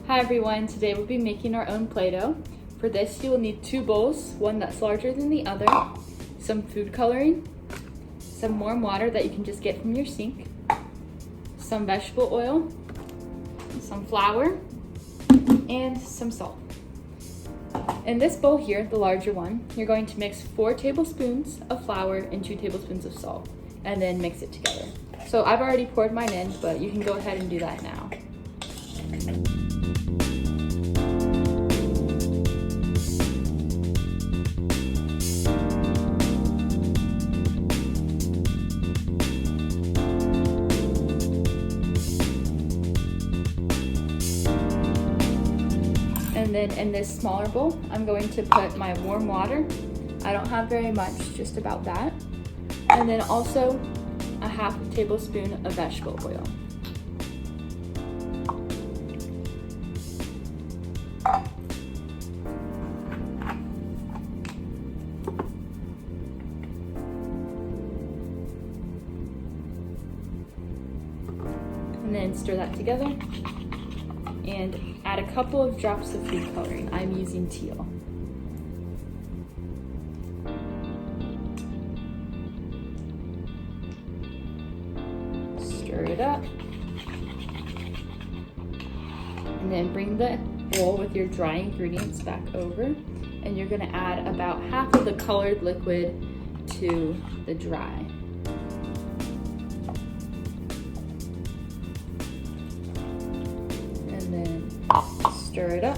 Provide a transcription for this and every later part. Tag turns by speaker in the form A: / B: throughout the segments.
A: Hi everyone, today we'll be making our own Play-Doh. For this you will need 2 bowls, one that's larger than the other, some food coloring, some warm water that you can just get from your sink, some vegetable oil, some flour, and some salt. In this bowl here, the larger one, you're going to mix 4 tablespoons of flour and 2 tablespoons of salt, and then mix it together. So I've already poured mine in, but you can go ahead and do that now. And then in this smaller bowl, I'm going to put my warm water. I don't have very much, just about that. And then also a half tablespoon of vegetable oil. And then stir that together. And add a couple of drops of food coloring. I'm using teal. Stir it up. And then bring the bowl with your dry ingredients back over. And you're gonna add about half of the colored liquid to the dry. And then stir it up.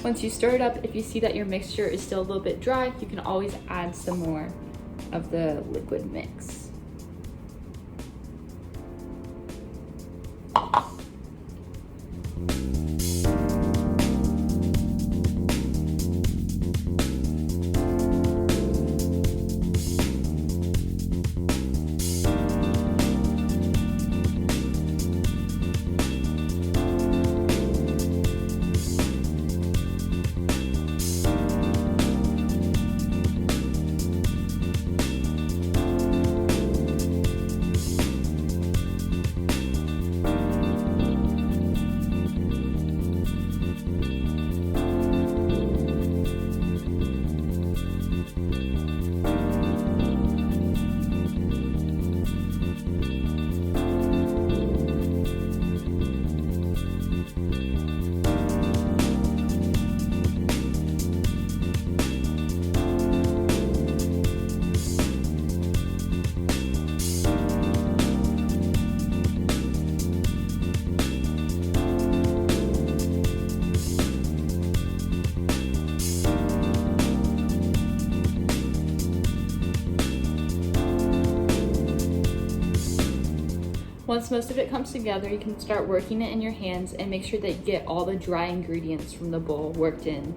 A: Once you stir it up, if you see that your mixture is still a little bit dry, you can always add some more of the liquid mix. Once most of it comes together, you can start working it in your hands and make sure that you get all the dry ingredients from the bowl worked in.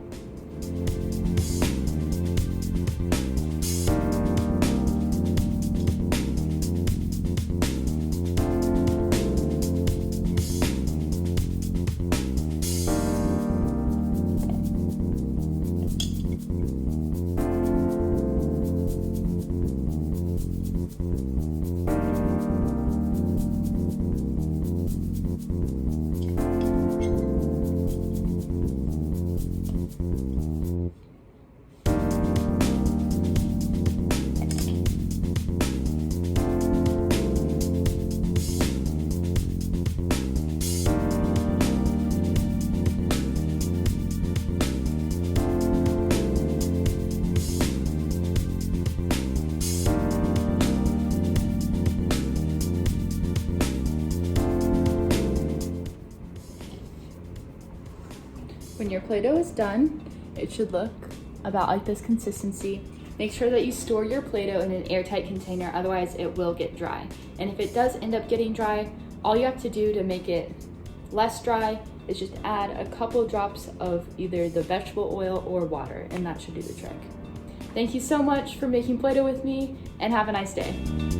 A: When your Play-Doh is done, it should look about like this consistency. Make sure that you store your Play-Doh in an airtight container, otherwise it will get dry. And if it does end up getting dry, all you have to do to make it less dry is just add a couple drops of either the vegetable oil or water, and that should do the trick. Thank you so much for making Play-Doh with me, and have a nice day.